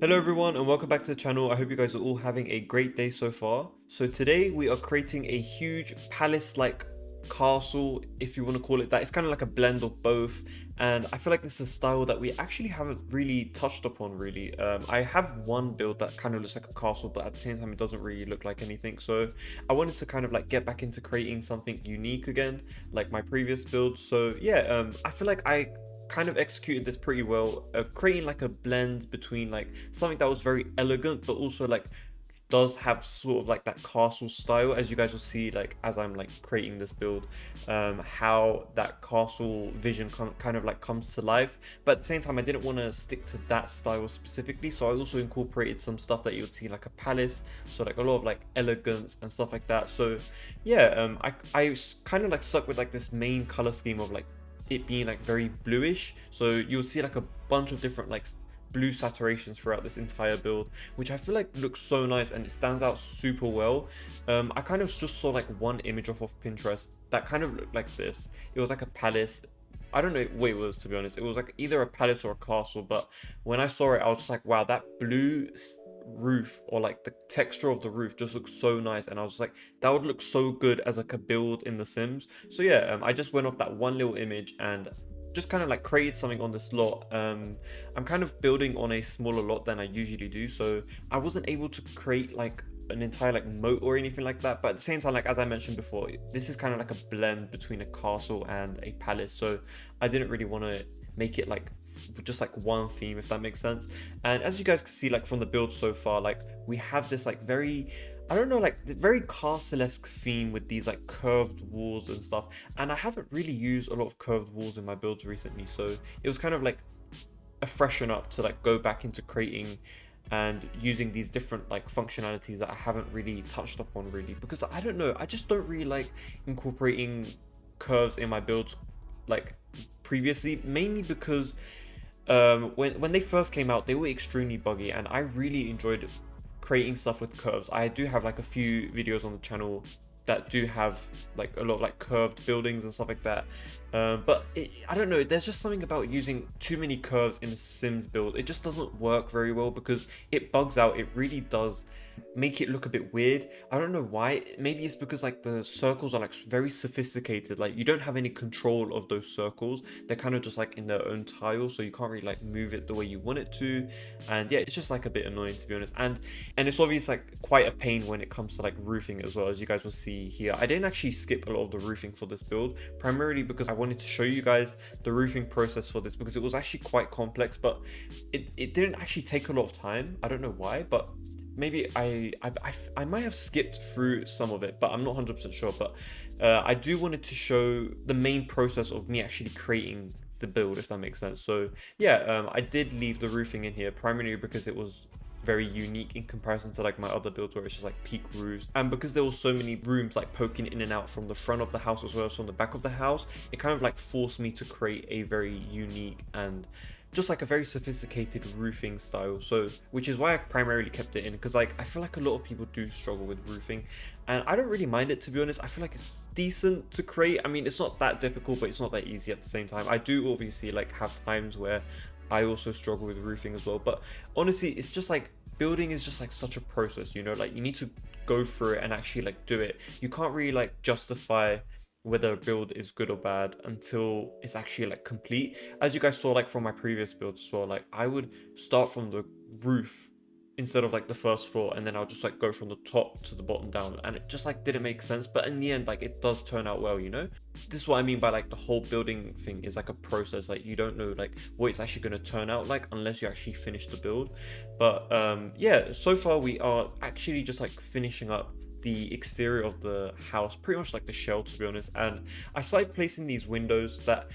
Hello everyone and welcome back to the channel. I hope you guys are all having a great day so far. So today we are creating a huge palace-like castle, if you want to call it that. It's kind of like a blend of both, and I feel like this is a style that we actually haven't really touched upon really. I have one build that kind of looks like a castle, but at the same time it doesn't really look like anything. So I wanted to kind of like get back into creating something unique again, like my previous build. So yeah, I feel like I kind of executed this pretty well, creating like a blend between like something that was very elegant but also like does have sort of like that castle style, as you guys will see like as I'm like creating this build, how that castle vision kind of like comes to life. But at the same time I didn't want to stick to that style specifically, so I also incorporated some stuff that you would see like a palace, so like a lot of like elegance and stuff like that. So yeah, I kind of like stuck with like this main color scheme of like it being like very bluish, so you'll see like a bunch of different like blue saturations throughout this entire build, which I feel like looks so nice and it stands out super well. I kind of just saw like one image off of Pinterest that kind of looked like this. It was like a palace. I don't know what it was, to be honest. It was like either a palace or a castle, but when I saw it I was just like, wow, that blue roof, or like the texture of the roof, just looks so nice, and I was like, that would look so good as like a build in The Sims. So yeah, I just went off that one little image and just kind of like created something on this lot. I'm kind of building on a smaller lot than I usually do, so I wasn't able to create like an entire like moat or anything like that. But at the same time, like as I mentioned before, this is kind of like a blend between a castle and a palace, so I didn't really want to make it like just like one theme, if that makes sense. And as you guys can see like from the build so far, like we have this like very, I don't know, like the very castle-esque theme with these like curved walls and stuff. And I haven't really used a lot of curved walls in my builds recently, so it was kind of like a freshen up to like go back into creating and using these different like functionalities that I haven't really touched upon really, because I don't know, I just don't really like incorporating curves in my builds like previously, mainly because when they first came out they were extremely buggy and I really enjoyed creating stuff with curves. I do have like a few videos on the channel that do have like a lot of like curved buildings and stuff like that, but I don't know, there's just something about using too many curves in a Sims build. It just doesn't work very well because it bugs out. It really does make it look a bit weird. I don't know why. Maybe it's because like the circles are like very sophisticated, like you don't have any control of those circles. They're kind of just like in their own tile, so you can't really like move it the way you want it to. And yeah, it's just like a bit annoying, to be honest. And it's obviously like quite a pain when it comes to like roofing as well, as you guys will see here. I didn't actually skip a lot of the roofing for this build, primarily because I wanted to show you guys the roofing process for this, because it was actually quite complex, but it didn't actually take a lot of time. I don't know why, but maybe I might have skipped through some of it, but I'm not 100% sure. But I do wanted to show the main process of me actually creating the build, if that makes sense. So yeah, I did leave the roofing in here primarily because it was very unique in comparison to like my other builds where it's just like peak roofs, and because there were so many rooms like poking in and out from the front of the house as well as from the back of the house, it kind of like forced me to create a very unique and just like a very sophisticated roofing style. So which is why I primarily kept it in, because like I feel like a lot of people do struggle with roofing and I don't really mind it, to be honest. I feel like it's decent to create. I mean, it's not that difficult, but it's not that easy at the same time. I do obviously like have times where I also struggle with roofing as well, but honestly it's just like building is just like such a process, you know, like you need to go through it and actually like do it. You can't really like justify whether a build is good or bad until it's actually like complete. As you guys saw like from my previous builds as well, like I would start from the roof instead of like the first floor, and then I'll just like go from the top to the bottom down, and it just like didn't make sense. But in the end, like it does turn out well, you know. This is what I mean by like the whole building thing is like a process. Like you don't know like what it's actually going to turn out like unless you actually finish the build. But yeah, so far we are actually just like finishing up the exterior of the house, pretty much like the shell, to be honest. And I started placing these windows that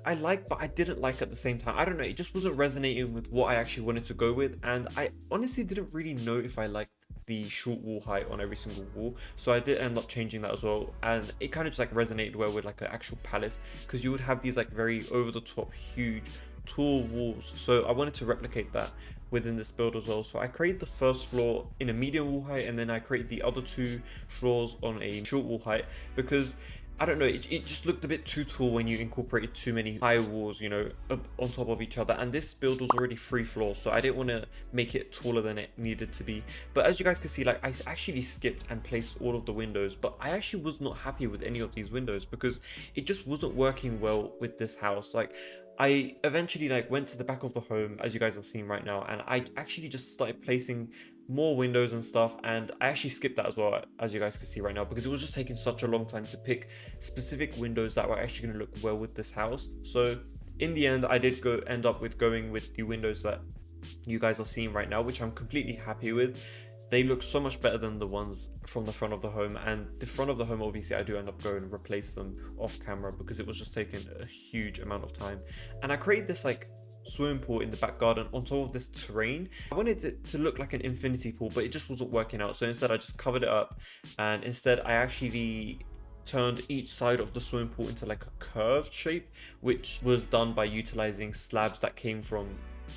I like, but I didn't like at the same time. I don't know, it just wasn't resonating with what I actually wanted to go with, and I honestly didn't really know if I liked the short wall height on every single wall, so I did end up changing that as well. And it kind of just like resonated well with like an actual palace, because you would have these like very over the top huge tall walls, so I wanted to replicate that within this build as well. So I created the first floor in a medium wall height, and then I created the other two floors on a short wall height, because I don't know, it just looked a bit too tall when you incorporated too many high walls, you know, up on top of each other. And this build was already 3 floors, so I didn't want to make it taller than it needed to be. But as you guys can see, like, I actually skipped and placed all of the windows, but I actually was not happy with any of these windows because it just wasn't working well with this house. Like, I eventually like went to the back of the home, as you guys are seeing right now, and I actually just started placing more windows and stuff, and I actually skipped that as well, as you guys can see right now, because it was just taking such a long time to pick specific windows that were actually going to look well with this house. So in the end, I did end up with going with the windows that you guys are seeing right now, which I'm completely happy with. They look so much better than the ones from the front of the home, and the front of the home, obviously I do end up going and replace them off camera because it was just taking a huge amount of time. And I created this like swimming pool in the back garden on top of this terrain. I wanted it to look like an infinity pool, but it just wasn't working out. So instead I just covered it up, and instead I actually turned each side of the swimming pool into like a curved shape, which was done by utilizing slabs that came from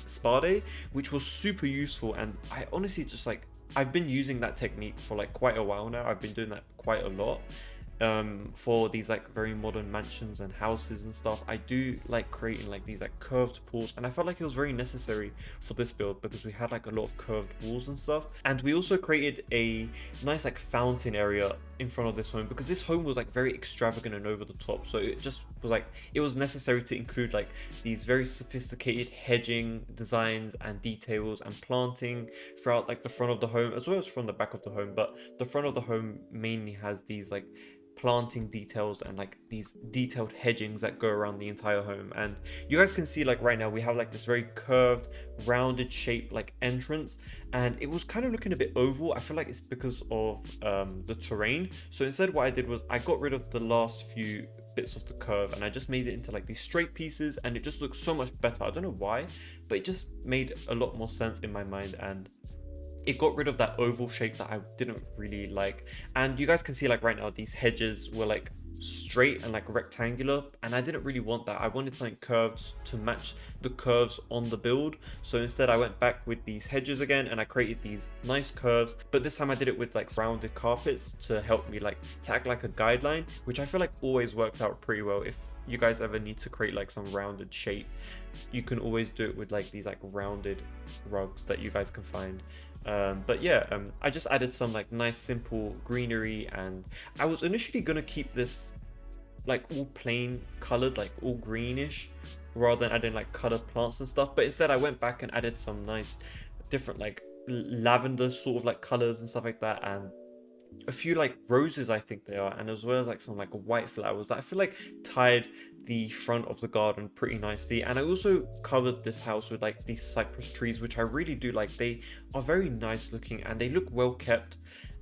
Spade, which was super useful. And I honestly just like, I've been using that technique for like quite a while now. I've been doing that quite a lot for these like very modern mansions and houses and stuff. I do like creating like these like curved pools, and I felt like it was very necessary for this build because we had like a lot of curved walls and stuff. And we also created a nice like fountain area in front of this home because this home was like very extravagant and over the top, so it just was like, it was necessary to include like these very sophisticated hedging designs and details and planting throughout like the front of the home as well as from the back of the home. But the front of the home mainly has these like planting details and like these detailed hedgings that go around the entire home. And you guys can see like right now we have like this very curved rounded shape like entrance, and it was kind of looking a bit oval. I feel like it's because of the terrain. So instead what I did was I got rid of the last few bits of the curve and I just made it into like these straight pieces, and it just looks so much better. I don't know why, but it just made a lot more sense in my mind, and it got rid of that oval shape that I didn't really like. And you guys can see like right now these hedges were like straight and like rectangular, and I didn't really want that. I wanted something curved to match the curves on the build. So instead I went back with these hedges again and I created these nice curves, but this time I did it with like rounded carpets to help me like to act like a guideline, which I feel like always works out pretty well. If you guys ever need to create like some rounded shape, you can always do it with like these like rounded rugs that you guys can find. But yeah, I just added some like nice simple greenery, and I was initially gonna keep this like all plain colored, like all greenish, rather than adding like colored plants and stuff. But instead I went back and added some nice different like lavender sort of like colors and stuff like that, and a few like roses I think they are, and as well as like some like white flowers that I feel like tied the front of the garden pretty nicely. And I also covered this house with like these cypress trees, which I really do like. They are very nice looking and they look well kept.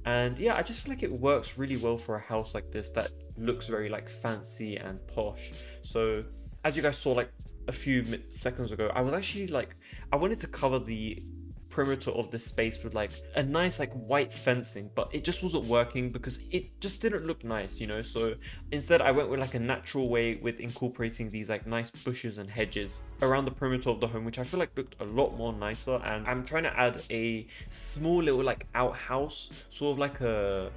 And yeah, I just feel like it works really well for a house like this that looks very like fancy and posh. So as you guys saw like a few seconds ago, I was actually like, I wanted to cover the perimeter of this space with like a nice like white fencing, but it just wasn't working because it just didn't look nice, you know. So instead I went with like a natural way with incorporating these like nice bushes and hedges around the perimeter of the home, which I feel like looked a lot more nicer. And I'm trying to add a small little like outhouse, sort of like a,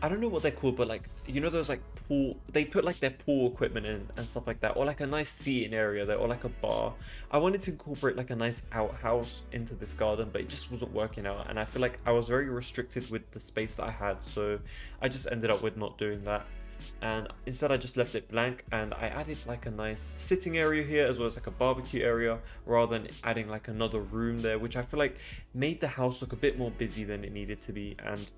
I don't know what they're called, but like, you know, those like pool, they put like their pool equipment in and stuff like that, or like a nice seating area there, or like a bar. I wanted to incorporate like a nice outhouse into this garden, but it just wasn't working out, and I feel like I was very restricted with the space that I had, so I just ended up with not doing that. And instead I just left it blank, and I added like a nice sitting area here as well as like a barbecue area, rather than adding like another room there, which I feel like made the house look a bit more busy than it needed to be. And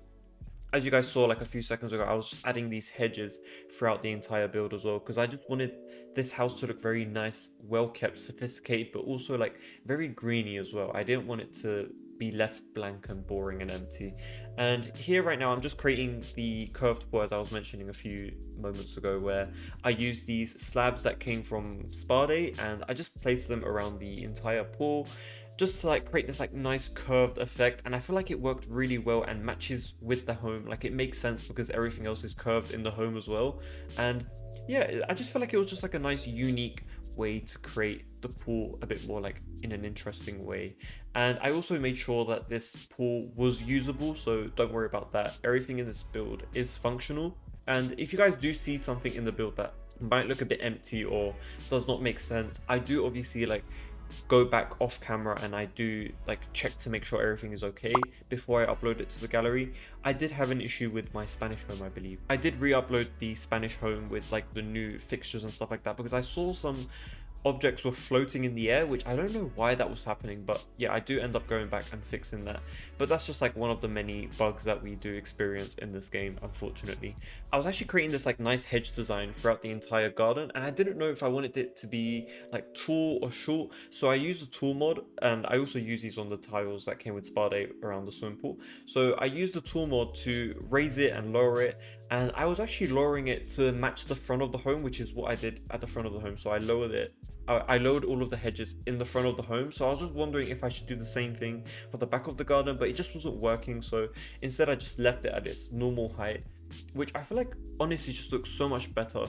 as you guys saw like a few seconds ago, I was just adding these hedges throughout the entire build as well, because I just wanted this house to look very nice, well kept, sophisticated, but also like very greeny as well. I didn't want it to be left blank and boring and empty. And here right now I'm just creating the curved pool, as I was mentioning a few moments ago, where I used these slabs that came from Spade and I just placed them around the entire pool, just to like create this like nice curved effect. And I feel like it worked really well and matches with the home. Like it makes sense because everything else is curved in the home as well. And yeah, I just feel like it was just like a nice unique way to create the pool a bit more like in an interesting way. And I also made sure that this pool was usable, so don't worry about that. Everything in this build is functional. And if you guys do see something in the build that might look a bit empty or does not make sense, I do obviously like go back off camera and I do like check to make sure everything is okay before I upload it to the gallery. I did have an issue with my Spanish home, I believe. I did re-upload the Spanish home with like the new fixtures and stuff like that because I saw some objects were floating in the air, which I don't know why that was happening, but yeah, I do end up going back and fixing that. But that's just like one of the many bugs that we do experience in this game, unfortunately. I was actually creating this like nice hedge design throughout the entire garden, and I didn't know if I wanted it to be like tall or short, so I used the tool mod, and I also use these on the tiles that came with Spa Day around the swimming pool. So I used the tool mod to raise it and lower it, and I was actually lowering it to match the front of the home, which is what I did at the front of the home. So I lowered it. I lowered all of the hedges in the front of the home. So I was just wondering if I should do the same thing for the back of the garden, but it just wasn't working. So instead I just left it at its normal height, which I feel like honestly just looks so much better.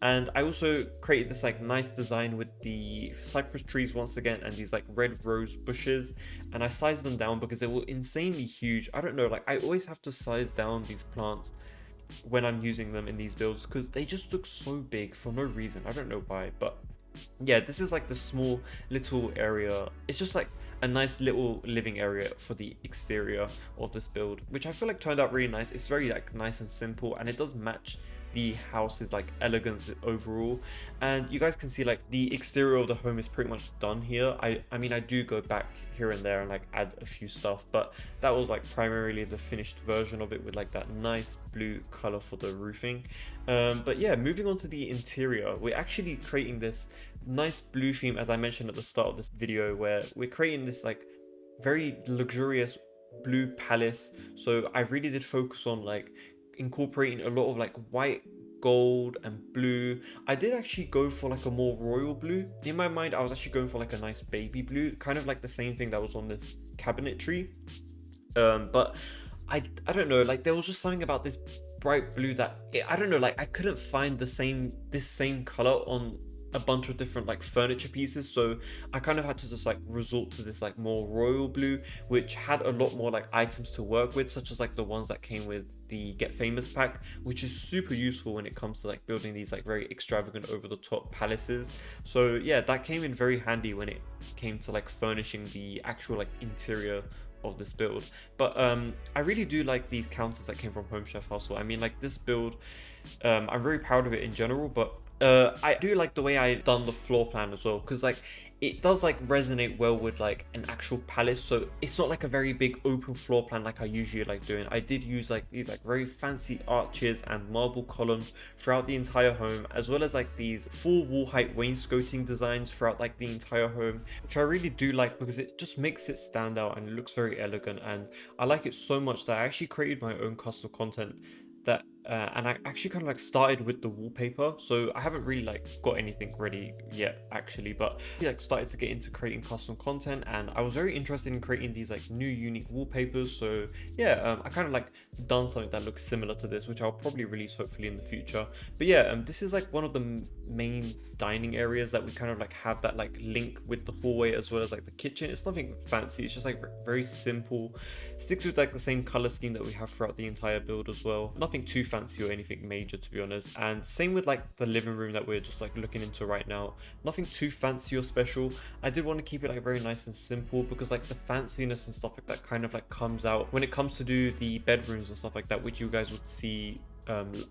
And I also created this like nice design with the cypress trees once again and these like red rose bushes, and I sized them down because they were insanely huge. I don't know, like I always have to size down these plants when I'm using them in these builds because they just look so big for no reason. I don't know why, but yeah, this is like the small little area. It's just like a nice little living area for the exterior of this build, which I feel like turned out really nice. It's very like nice and simple, and it does match the house's like elegance overall. And you guys can see like the exterior of the home is pretty much done here. I mean, I do go back here and there and like add a few stuff, but that was like primarily the finished version of it with like that nice blue color for the roofing. But yeah, moving on to the interior, we're actually creating this nice blue theme, as I mentioned at the start of this video, where we're creating this like very luxurious blue palace. So I really did focus on like incorporating a lot of like white, gold and blue. I did actually go for like a more royal blue. In my mind, I was actually going for like a nice baby blue, kind of like the same thing that was on this cabinetry. But I don't know, like there was just something about this bright blue that I don't know, like I couldn't find this same color on a bunch of different like furniture pieces, so I kind of had to just like resort to this like more royal blue, which had a lot more like items to work with, such as like the ones that came with the Get Famous pack, which is super useful when it comes to like building these like very extravagant over the top palaces. So yeah, that came in very handy when it came to like furnishing the actual like interior of this build. But I really do like these counters that came from Home Chef Hustle. I mean, like this build, I'm very proud of it in general, but I do like the way I done the floor plan as well, because like it does like resonate well with like an actual palace. So it's not like a very big open floor plan like I usually like doing. I did use like these like very fancy arches and marble columns throughout the entire home, as well as like these full wall height wainscoting designs throughout like the entire home, which I really do like because it just makes it stand out and it looks very elegant. And I like it so much that I actually created my own custom content that and I actually kind of like started with the wallpaper. So I haven't really like got anything ready yet actually, but I like started to get into creating custom content, and I was very interested in creating these like new unique wallpapers. So yeah, I kind of like done something that looks similar to this, which I'll probably release hopefully in the future. But yeah, this is like one of the main dining areas that we kind of like have that like link with the hallway as well as like the kitchen. It's nothing fancy, it's just like very simple, sticks with like the same color scheme that we have throughout the entire build as well. Nothing too fancy or anything major, to be honest. And same with like the living room that we're just like looking into right now. Nothing too fancy or special. I did want to keep it like very nice and simple, because like the fanciness and stuff like that kind of like comes out when it comes to do the bedrooms and stuff like that, which you guys would see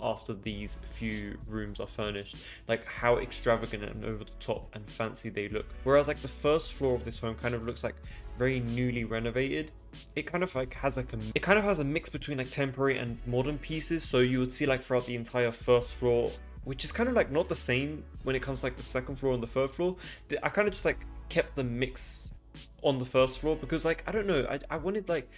after these few rooms are furnished, like how extravagant and over the top and fancy they look. Whereas like the first floor of this home kind of looks like very newly renovated. It kind of like has like a mix between like temporary and modern pieces. So you would see like throughout the entire first floor, which is kind of like not the same when it comes to like the second floor and the third floor. I kind of just like kept the mix on the first floor because like I don't know, I wanted like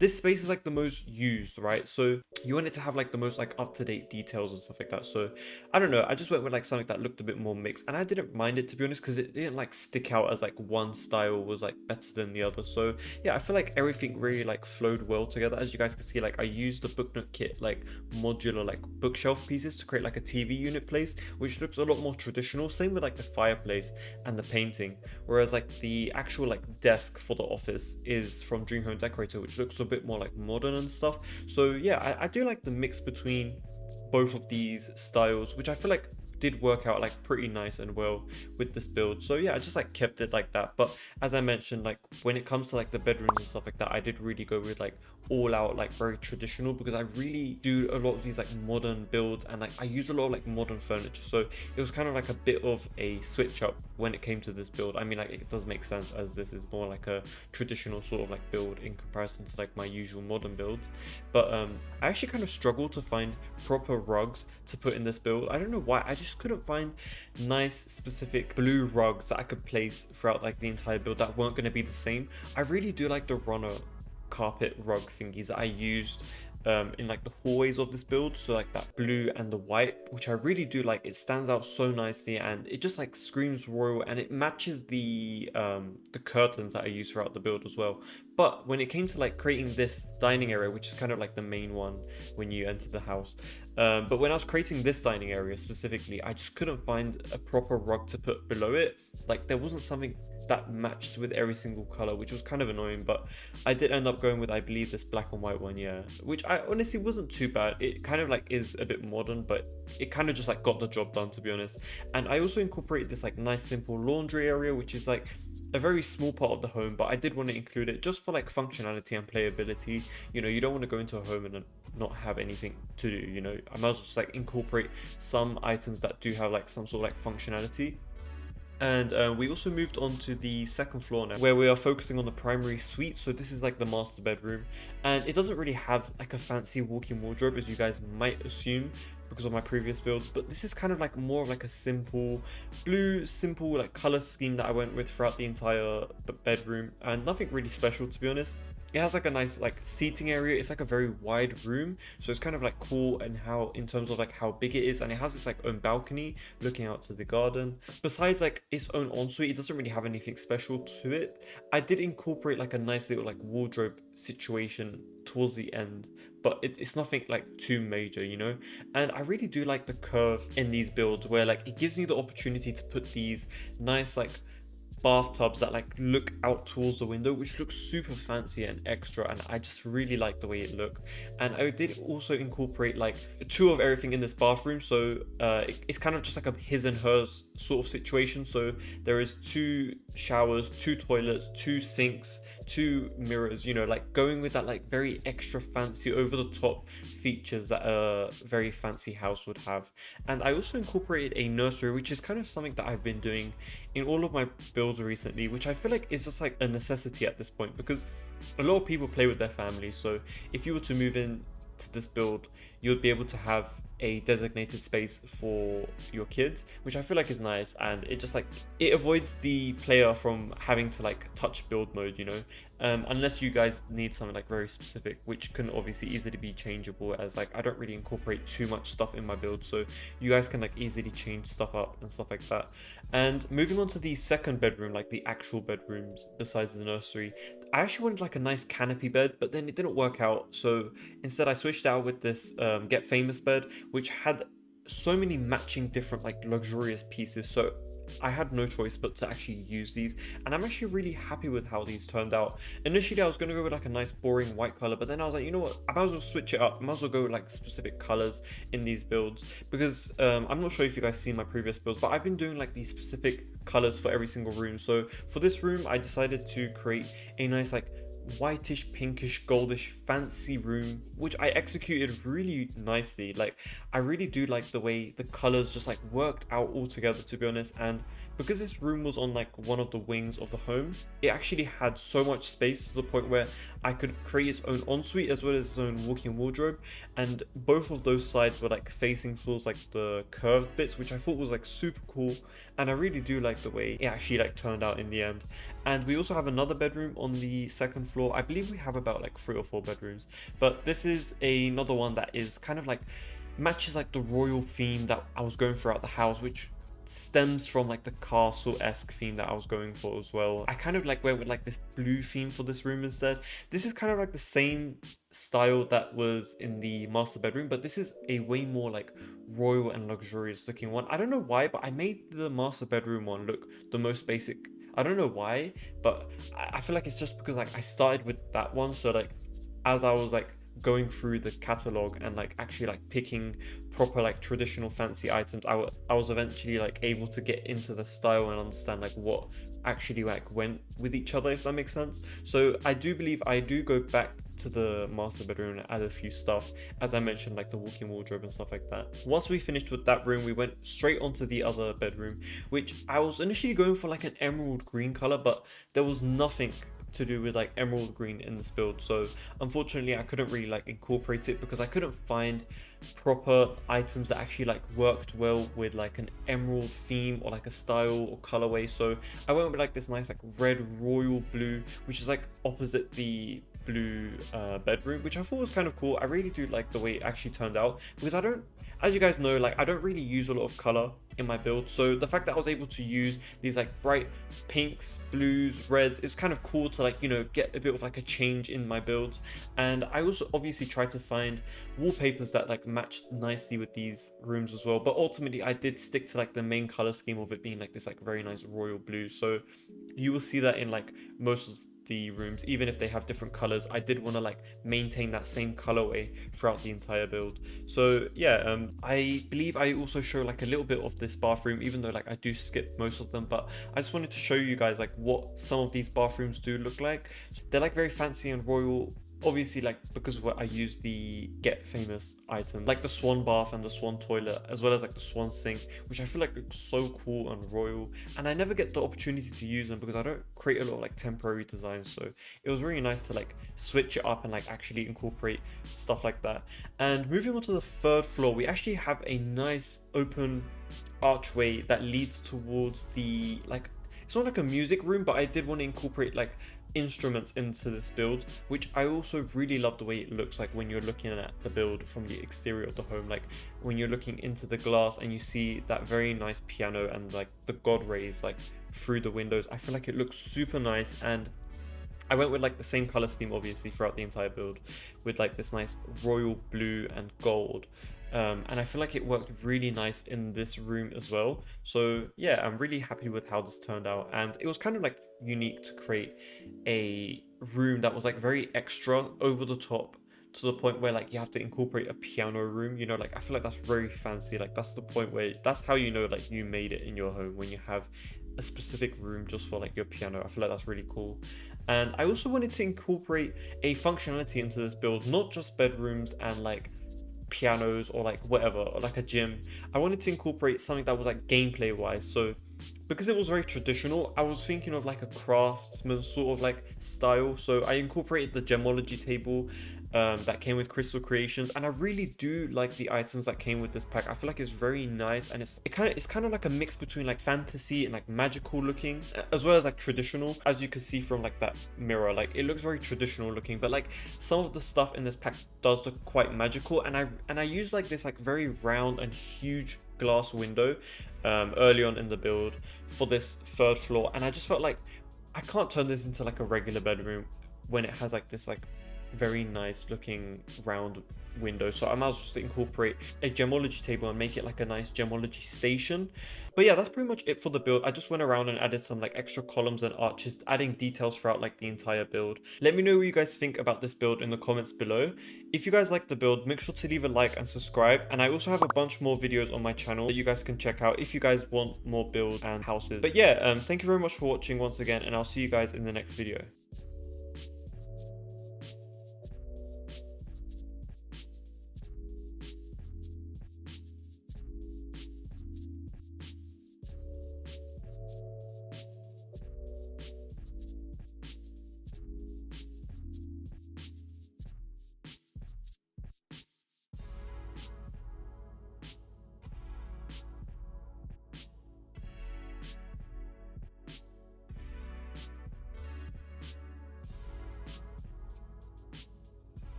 this space is like the most used, right? So you want it to have like the most like up-to-date details and stuff like that. So I don't know, I just went with like something that looked a bit more mixed, and I didn't mind it, to be honest, because it didn't like stick out as like one style was like better than the other. So yeah, I feel like everything really like flowed well together. As you guys can see, like I used the book nook kit like modular like bookshelf pieces to create like a TV unit place, which looks a lot more traditional. Same with like the fireplace and the painting, whereas like the actual like desk for the office is from Dream Home Decorator, which looks a bit more like modern and stuff. So yeah, I do like the mix between both of these styles, which I feel like did work out like pretty nice and well with this build. So yeah, I just like kept it like that. But as I mentioned, like when it comes to like the bedrooms and stuff like that, I did really go with like all out like very traditional, because I really do a lot of these like modern builds, and like I use a lot of like modern furniture, so it was kind of like a bit of a switch up when it came to this build. I mean, like it does make sense as this is more like a traditional sort of like build in comparison to like my usual modern builds. But I actually kind of struggled to find proper rugs to put in this build. I don't know why, I just couldn't find nice specific blue rugs that I could place throughout like the entire build that weren't going to be the same. I really do like the runner carpet rug thingies that I used in like the hallways of this build, so like that blue and the white, which I really do like. It stands out so nicely and it just like screams royal, and it matches the curtains that I use throughout the build as well. But when it came to like creating this dining area, which is kind of like the main one when you enter the house, but when I was creating this dining area specifically, I just couldn't find a proper rug to put below it. Like there wasn't something that matched with every single color, which was kind of annoying. But I did end up going with, I believe, this black and white one, yeah, which I honestly wasn't too bad. It kind of like is a bit modern, but it kind of just like got the job done, to be honest. And I also incorporated this like nice simple laundry area, which is like a very small part of the home, but I did want to include it just for like functionality and playability. You know, you don't want to go into a home and not have anything to do, you know. I might as well just like incorporate some items that do have like some sort of like functionality. And we also moved on to the second floor now, where we are focusing on the primary suite. So this is like the master bedroom, and it doesn't really have like a fancy walk-in wardrobe as you guys might assume because of my previous builds, but this is kind of like more of like a simple blue, simple like color scheme that I went with throughout the entire bedroom, and nothing really special, to be honest. It has like a nice like seating area. It's like a very wide room, so it's kind of like cool, and how in terms of like how big it is, and it has its like own balcony looking out to the garden. Besides like its own ensuite, it doesn't really have anything special to it. I did incorporate like a nice little like wardrobe situation towards the end, but it's nothing like too major, you know. And I really do like the curve in these builds, where like it gives me the opportunity to put these nice like bathtubs that like look out towards the window, which looks super fancy and extra, and I just really like the way it looked. And I did also incorporate like two of everything in this bathroom, so it's kind of just like a his and hers sort of situation. So there is two showers, two toilets, two sinks, two mirrors, you know, like going with that like very extra fancy over the top features that a very fancy house would have. And I also incorporated a nursery, which is kind of something that I've been doing in all of my builds recently, which I feel like is just like a necessity at this point, because a lot of people play with their families. So if you were to move in to this build, you would be able to have a designated space for your kids, which I feel like is nice, and it just like it avoids the player from having to like touch build mode, you know, unless you guys need something like very specific, which can obviously easily be changeable, as like I don't really incorporate too much stuff in my build, so you guys can like easily change stuff up and stuff like that. And moving on to the second bedroom, like the actual bedrooms besides the nursery, I actually wanted like a nice canopy bed, but then it didn't work out, so instead I switched out with this Get Famous bed, which had so many matching different like luxurious pieces, so I had no choice but to actually use these, and I'm actually really happy with how these turned out. Initially I was going to go with like a nice boring white color, but then I was like, you know what, I might as well switch it up. I might as well go with like specific colors in these builds, because I'm not sure if you guys seen my previous builds, but I've been doing like these specific colors for every single room. So for this room I decided to create a nice like whitish, pinkish, goldish, fancy room, which I executed really nicely. Like I really do like the way the colors just like worked out all together, to be honest. And because this room was on like one of the wings of the home, it actually had so much space to the point where I could create its own ensuite as well as its own walk-in wardrobe, and both of those sides were like facing towards like the curved bits, which I thought was like super cool. And I really do like the way it actually like turned out in the end. And we also have another bedroom on the second floor. I believe we have about like 3 or 4 bedrooms, but this is another one that is kind of like matches like the royal theme that I was going throughout the house, which stems from like the castle-esque theme that I was going for as well. I kind of like went with like this blue theme for this room instead. This is kind of like the same style that was in the master bedroom, but this is a way more like royal and luxurious looking one. I don't know why, but I made the master bedroom one look the most basic. I don't know why, but I feel like it's just because like I started with that one, so like as I was like going through the catalog and like actually like picking proper like traditional fancy items, I was eventually like able to get into the style and understand like what actually like went with each other, if that makes sense. So I do believe I do go back to the master bedroom and add a few stuff, as I mentioned, like the walk-in wardrobe and stuff like that. Once we finished with that room, we went straight onto the other bedroom, which I was initially going for like an emerald green color, but there was nothing to do with like emerald green in this build, so unfortunately I couldn't really like incorporate it because I couldn't find proper items that actually like worked well with like an emerald theme or like a style or colorway. So I went with like this nice like red royal blue, which is like opposite the blue bedroom, which I thought was kind of cool. I really do like the way it actually turned out because I don't, as you guys know, like I don't really use a lot of color in my build, so the fact that I was able to use these like bright pinks, blues, reds, it's kind of cool to like, you know, get a bit of like a change in my builds. And I also obviously tried to find wallpapers that like matched nicely with these rooms as well, but ultimately I did stick to like the main color scheme of it being like this like very nice royal blue. So you will see that in like most of the rooms, even if they have different colors, I did want to like maintain that same colorway throughout the entire build. So yeah, I believe I also show like a little bit of this bathroom, even though like I do skip most of them, but I just wanted to show you guys like what some of these bathrooms do look like. They're like very fancy and royal, obviously, like because of what I use the Get Famous item, like the swan bath and the swan toilet, as well as like the swan sink, which I feel like looks so cool and royal, and I never get the opportunity to use them because I don't create a lot of like temporary designs. So it was really nice to like switch it up and like actually incorporate stuff like that. And moving on to the third floor, we actually have a nice open archway that leads towards the like, it's not like a music room, but I did want to incorporate like instruments into this build, which I also really love the way it looks like when you're looking at the build from the exterior of the home, like when you're looking into the glass and you see that very nice piano and like the god rays like through the windows. I feel like it looks super nice, and I went with like the same color scheme obviously throughout the entire build with like this nice royal blue and gold. And I feel like it worked really nice in this room as well. So yeah, I'm really happy with how this turned out, and it was kind of like unique to create a room that was like very extra over the top, to the point where like you have to incorporate a piano room, you know, like I feel like that's very fancy. Like that's the point where that's how you know like you made it in your home, when you have a specific room just for like your piano. I feel like that's really cool. And I also wanted to incorporate a functionality into this build, not just bedrooms and like pianos or like whatever, or like a gym. I wanted to incorporate something that was like gameplay wise. So because it was very traditional, I was thinking of like a craftsman sort of like style. So I incorporated the gemology table that came with Crystal Creations, and I really do like the items that came with this pack. I feel like it's very nice, and it's kind of like a mix between like fantasy and like magical looking, as well as like traditional. As you can see from like that mirror, like it looks very traditional looking, but like some of the stuff in this pack does look quite magical. And I use like this like very round and huge glass window early on in the build for this third floor, and I just felt like I can't turn this into like a regular bedroom when it has like this like very nice looking round window. So I might as well just incorporate a gemology table and make it like a nice gemology station. But yeah, that's pretty much it for the build. I just went around and added some like extra columns and arches, adding details throughout like the entire build. Let me know what you guys think about this build in the comments below. If you guys like the build, make sure to leave a like and subscribe. And I also have a bunch more videos on my channel that you guys can check out if you guys want more builds and houses. But yeah, thank you very much for watching once again, and I'll see you guys in the next video.